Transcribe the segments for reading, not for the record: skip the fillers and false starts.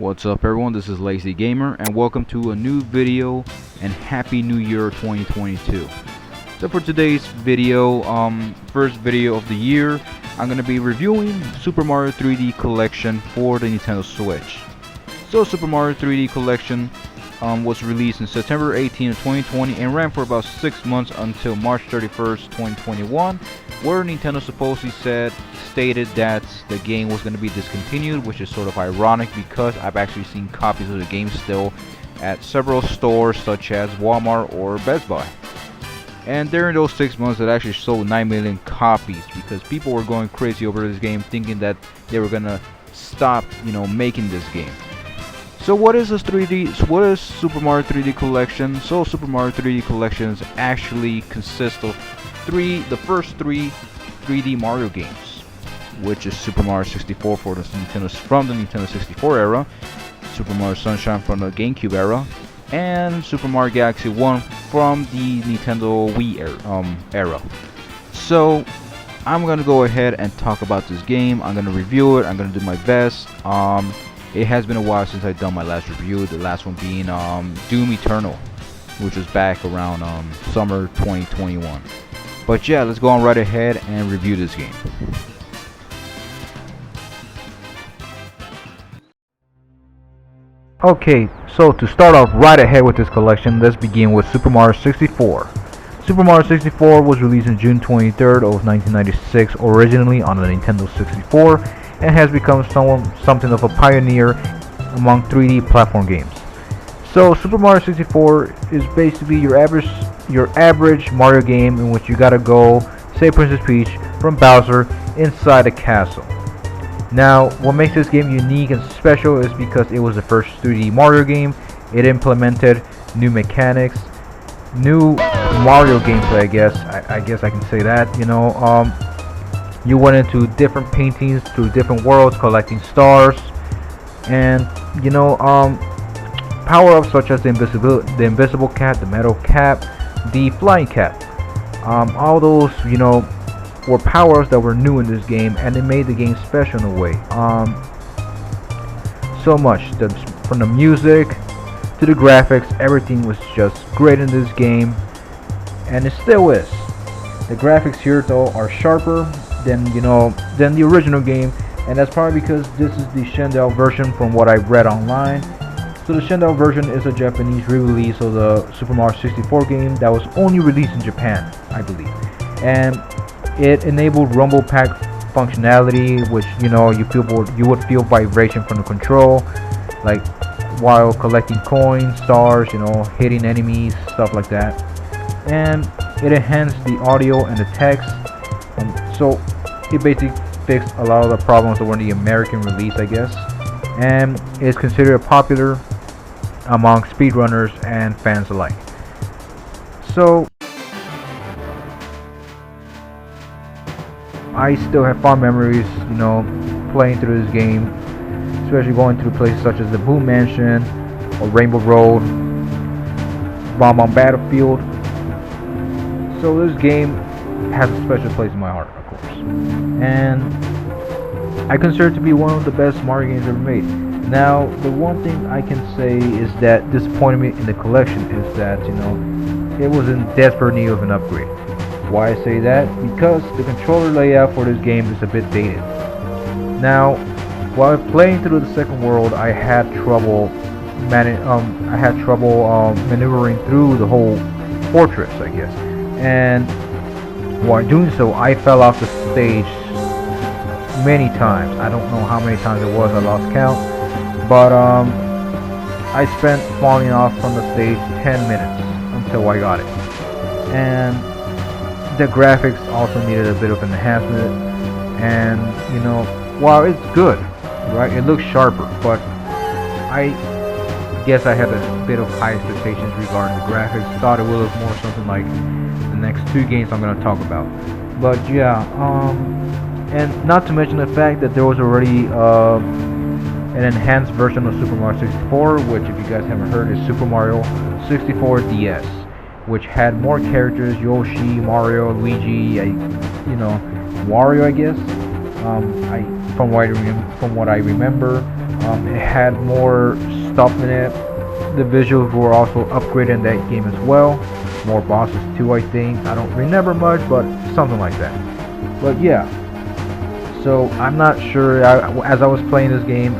What's up everyone, this is Lazy Gamer and welcome to a new video and Happy New Year 2022. So for today's video, first video of the year, I'm going to be reviewing Super Mario 3D Collection for the Nintendo Switch. So Super Mario 3D Collection was released in September 18 of 2020 and ran for about 6 months until March 31st, 2021, where Nintendo supposedly stated that the game was going to be discontinued, which is sort of ironic because I've actually seen copies of the game still at several stores such as Walmart or Best Buy. And during those 6 months it actually sold 9 million copies because people were going crazy over this game, thinking that they were gonna stop, making this game. So what is what is Super Mario 3D Collection? So Super Mario 3D Collections actually consists of the first three 3D Mario games, which is Super Mario 64 from the Nintendo 64 era, Super Mario Sunshine from the GameCube era, and Super Mario Galaxy 1 from the Nintendo Wii era. So I'm gonna go ahead and talk about this game. I'm gonna review it. I'm gonna do my best. It has been a while since I've done my last review, the last one being Doom Eternal, which was back around summer 2021. But yeah, let's go on right ahead and review this game. Okay, so to start off right ahead with this collection, let's begin with Super Mario 64. Super Mario 64 was released on June 23rd of 1996, originally on the Nintendo 64, and has become something of a pioneer among 3D platform games. So Super Mario 64 is basically your average Mario game in which you gotta go save Princess Peach from Bowser inside a castle. Now, what makes this game unique and special is because it was the first 3D Mario game. It implemented new mechanics, new Mario gameplay, I guess I can say that. You went into different paintings through different worlds, collecting stars, and power-ups such as the invisible cap, the metal cap, the flying cap. All those, were powers that were new in this game, and it made the game special in a way. So much from the music to the graphics, everything was just great in this game, and it still is. The graphics here though are sharper than the original game, and that's probably because this is the Shendel version from what I read online. So the Shendel version is a Japanese re-release of the Super Mario 64 game that was only released in Japan, I believe, and it enabled rumble pack functionality, which you would feel vibration from the control, like while collecting coins, stars, hitting enemies, stuff like that. And it enhanced the audio and the text, so it basically fixed a lot of the problems that were in the American release, I guess, and is considered popular among speedrunners and fans alike. So I still have fond memories, playing through this game, especially going through places such as the Boom Mansion or Rainbow Road, Bomb on Battlefield. So this game has a special place in my heart, of course, and I consider it to be one of the best Mario games ever made. Now, the one thing I can say is that disappointed me in the collection is that it was in desperate need of an upgrade. Why I say that? Because the controller layout for this game is a bit dated. Now, while playing through the second world, I had trouble maneuvering through the whole fortress, I guess. And while doing so, I fell off the stage many times. I don't know how many times it was, I lost count. But I spent falling off from the stage 10 minutes until I got it. And the graphics also needed a bit of an enhancement, and while it's good, right, it looks sharper, but I guess I had a bit of high expectations regarding the graphics. Thought it would look more something like the next two games I'm going to talk about. But yeah, and not to mention the fact that there was already an enhanced version of Super Mario 64, which, if you guys haven't heard, is Super Mario 64 DS, which had more characters: Yoshi, Mario, Luigi, Wario, I guess. From what I remember, It had more stuff in it. The visuals were also upgraded in that game as well. More bosses too, I think. I don't remember much, but something like that. But yeah, so I'm not sure. As I was playing this game,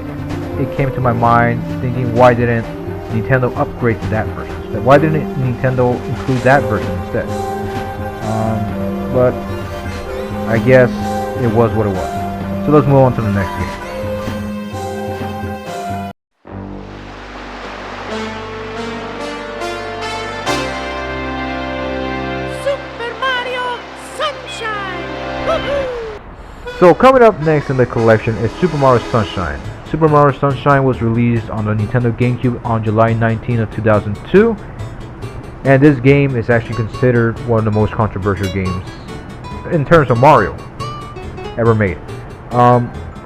it came to my mind thinking, why didn't Nintendo upgrade to that version instead? Why didn't Nintendo include that version instead? But I guess it was what it was. So let's move on to the next game. Super Mario Sunshine! Woohoo! So coming up next in the collection is Super Mario Sunshine. Super Mario Sunshine was released on the Nintendo GameCube on July 19 of 2002, and this game is actually considered one of the most controversial games in terms of Mario ever made.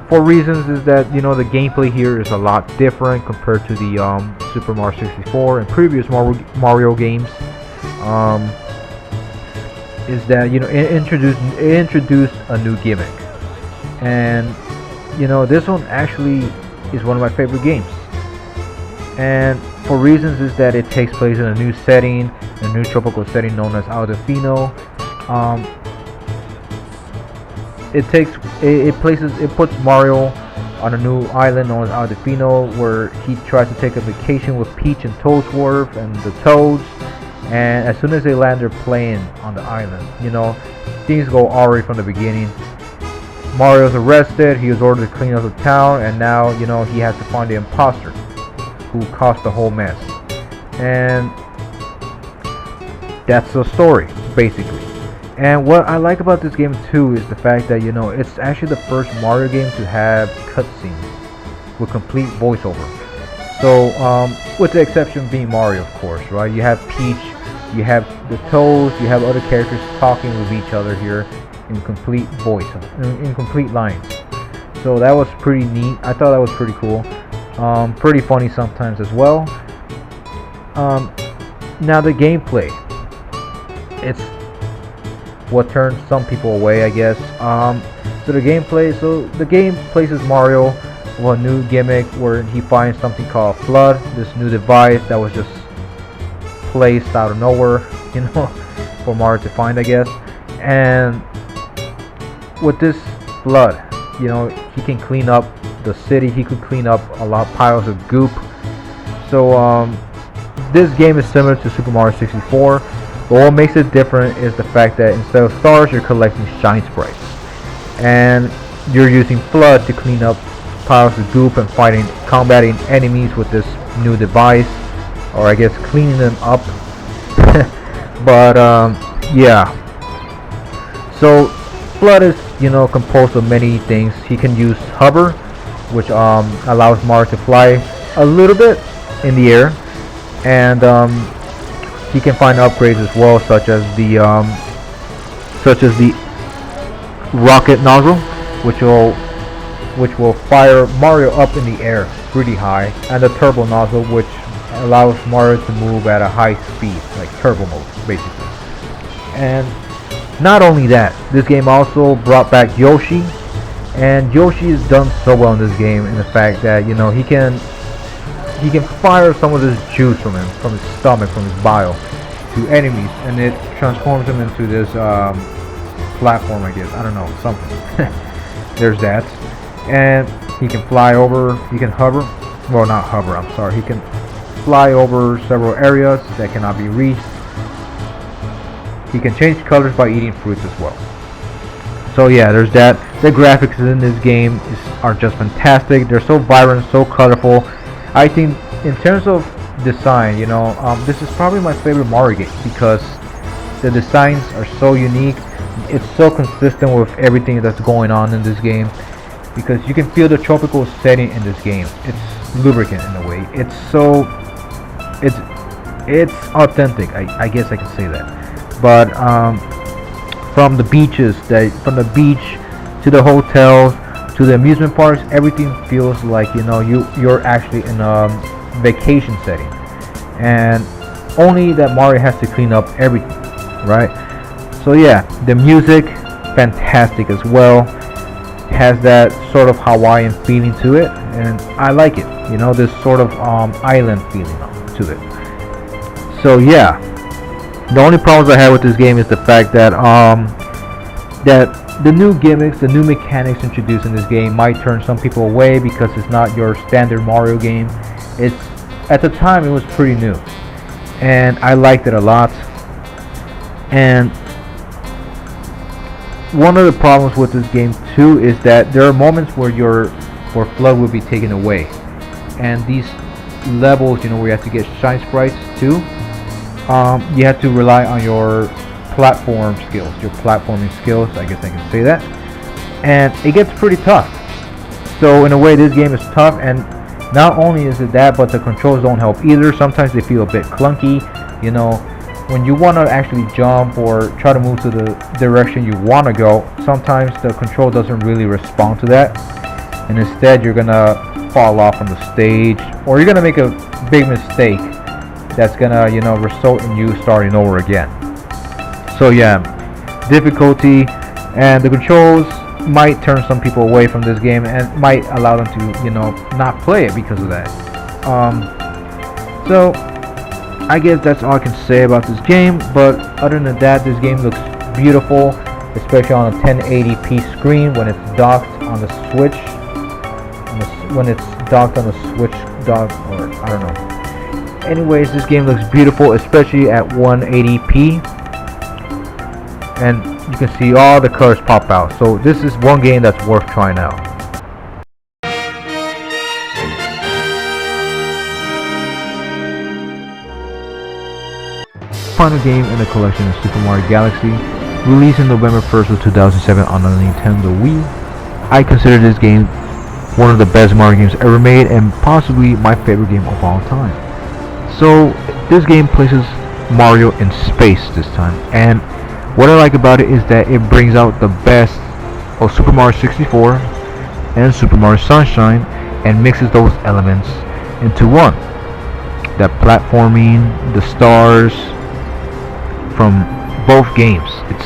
For reasons is that the gameplay here is a lot different compared to the Super Mario 64 and previous Mario games. Is that it introduced a new gimmick, and this one actually is one of my favorite games. And for reasons is that it takes place in a new setting, a new tropical setting known as Aldefino. It puts Mario on a new island known as Aldefino, where he tries to take a vacation with Peach and Toadsworth and the Toads. And as soon as they land their plane on the island, things go awry from the beginning. Mario's arrested, he was ordered to clean up the town, and now, he has to find the imposter who caused the whole mess. And that's the story, basically. And what I like about this game too is the fact that, it's actually the first Mario game to have cutscenes with complete voiceover. So, with the exception being Mario, of course, right? You have Peach, you have the Toads, you have other characters talking with each other here in complete voice, in complete lines. So that was pretty neat. I thought that was pretty cool. Pretty funny sometimes as well. Now the gameplay, it's what turns some people away, I guess. So the game places Mario with a new gimmick where he finds something called Flood, this new device that was just placed out of nowhere, for Mario to find, I guess. And with this Flood, he can clean up the city. He could clean up a lot of piles of goop. So this game is similar to Super Mario 64, but what makes it different is the fact that instead of stars, you're collecting shine sprites, and you're using Flood to clean up piles of goop and combating enemies with this new device, or I guess cleaning them up. But yeah. So Flood is composed of many things. He can use hover, which allows Mario to fly a little bit in the air, and he can find upgrades as well, such as the rocket nozzle, which will fire Mario up in the air pretty high, and the turbo nozzle, which allows Mario to move at a high speed, like turbo mode, basically. And not only that, this game also brought back Yoshi, and Yoshi is done so well in this game in the fact that he can fire some of this juice from his stomach, from his bile, to enemies, and it transforms him into this platform, I guess. I don't know, something. There's that. And he can fly over, he can hover, well, not hover, I'm sorry, he can fly over several areas that cannot be reached. He can change colors by eating fruits as well. So yeah, there's that. The graphics in this game are just fantastic. They're so vibrant, so colorful. I think in terms of design, this is probably my favorite Mario game because the designs are so unique. It's so consistent with everything that's going on in this game, because you can feel the tropical setting in this game. It's lubricant in a way. It's authentic. I guess I can say that. But from the beach to the hotels to the amusement parks, everything feels like you're actually in a vacation setting, and only that Mario has to clean up everything, right? So yeah, the music fantastic as well. has that sort of Hawaiian feeling to it, and I like it. This sort of island feeling to it. So yeah, the only problems I have with this game is the fact that the new gimmicks, the new mechanics introduced in this game might turn some people away because it's not your standard Mario game. It's at the time it was pretty new, and I liked it a lot. And one of the problems with this game too is that there are moments where FLUDD will be taken away, and these levels, where you have to get shine sprites too, you have to rely on your platforming skills, I guess I can say that, and it gets pretty tough. So in a way, this game is tough, and not only is it that, but the controls don't help either. Sometimes they feel a bit clunky. When you want to actually jump or try to move to the direction you want to go, sometimes the control doesn't really respond to that, and instead you're gonna fall off on the stage, or you're gonna make a big mistake that's gonna result in you starting over again. So yeah, difficulty and the controls might turn some people away from this game and might allow them to not play it because of that. So I guess that's all I can say about this game, but other than that, this game looks beautiful, especially on a 1080p screen when it's docked on the Switch. When it's docked on the Switch dock, or I don't know. Anyways, this game looks beautiful, especially at 180p, and you can see all the colors pop out. So this is one game that's worth trying out. Final game in the collection is Super Mario Galaxy, released in November 1st of 2007 on the Nintendo Wii. I consider this game one of the best Mario games ever made, and possibly my favorite game of all time. So this game places Mario in space this time, and what I like about it is that it brings out the best of Super Mario 64 and Super Mario Sunshine and mixes those elements into one. That platforming, the stars from both games, it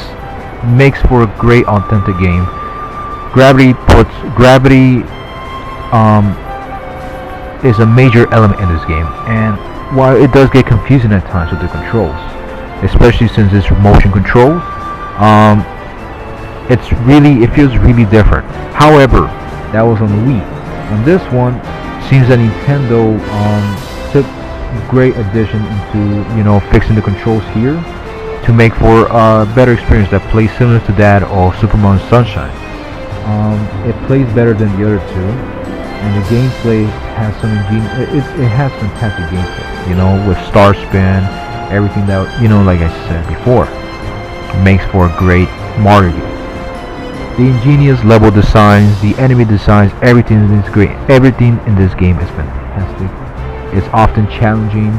makes for a great authentic game. Gravity is a major element in this game, and while it does get confusing at times with the controls, especially since it's motion controls, it feels really different. However, that was on the Wii. On this one, seems that Nintendo took great addition into fixing the controls here to make for a better experience that plays similar to that of Super Mario Sunshine. It plays better than the other two, and the gameplay has some it has fantastic gameplay, with star spin, everything that like I said before, makes for a great Mario game. The ingenious level designs, the enemy designs, everything is great. Everything in this game is fantastic. It's often challenging,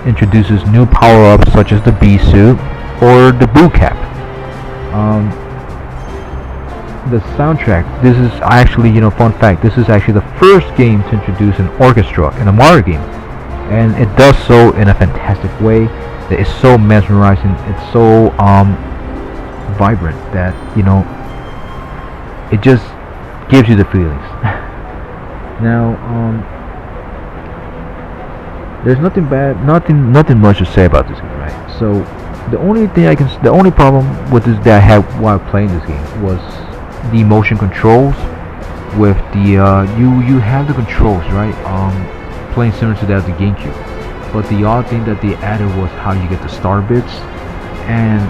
introduces new power-ups such as the bee suit or the boo cap. The soundtrack, this is actually, fun fact, this is actually the first game to introduce an orchestra in a Mario game, and it does so in a fantastic way. That is so mesmerizing, it's so vibrant that it just gives you the feelings. Now there's nothing much to say about this game, right? So the only problem with this that I had while playing this game was the motion controls. With the you have the controls, right, playing similar to that of the GameCube, but the odd thing that they added was how you get the star bits, and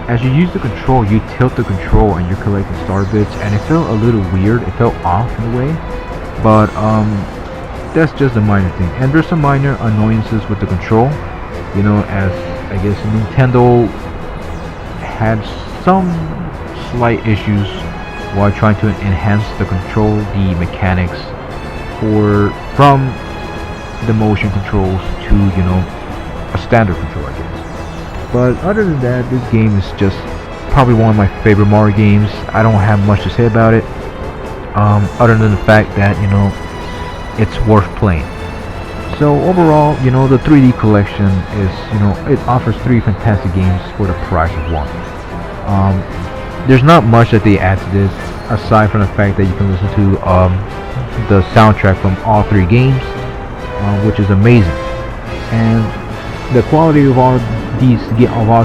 as you use the control, you tilt the control and you're collecting star bits, and it felt a little weird, it felt off in a way, but that's just a minor thing. And there's some minor annoyances with the control, as I guess Nintendo had some slight issues while trying to enhance the mechanics from the motion controls to a standard control, I guess. But other than that, this game is just probably one of my favorite Mario games. I don't have much to say about it, other than the fact that it's worth playing. So overall, the 3D collection is, it offers 3 fantastic games for the price of one. There's not much that they add to this. aside from the fact that you can listen to the soundtrack from all three games, which is amazing. And the quality of all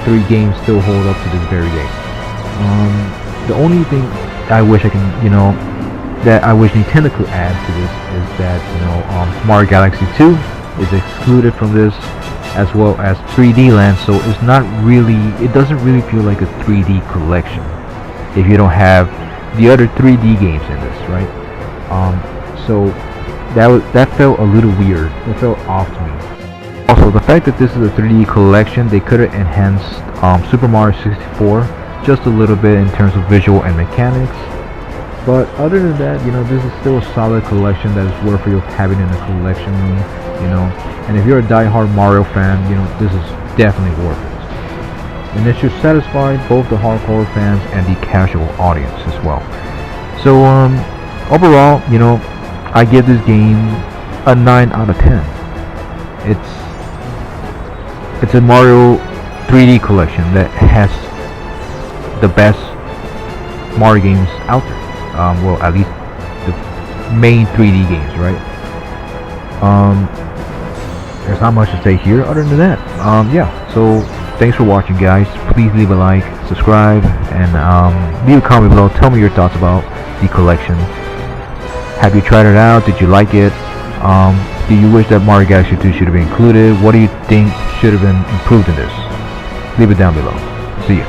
three games still hold up to this very day. The only thing I wish that I wish Nintendo could add to this is that Mario Galaxy 2 is excluded from this, as well as 3D Land. So it doesn't really feel like a 3D collection if you don't have the other 3D games in this, right? So that felt a little weird. It felt off to me. Also, the fact that this is a 3D collection, they could have enhanced Super Mario 64 just a little bit in terms of visual and mechanics. But other than that, this is still a solid collection that is worth having in a collection room, And if you're a die-hard Mario fan, this is definitely worth it. And it should satisfy both the hardcore fans and the casual audience as well. So overall, I give this game a 9 out of 10. It's a Mario 3D collection that has the best Mario games out there. Well, at least the main 3D games, right? There's not much to say here other than that. Yeah, so thanks for watching, guys. Please leave a like, subscribe, and leave a comment below. Tell me your thoughts about the collection. Have you tried it out? Did you like it? Do you wish that Mario Galaxy 2 should have been included? What do you think should have been improved in this? Leave it down below. See ya.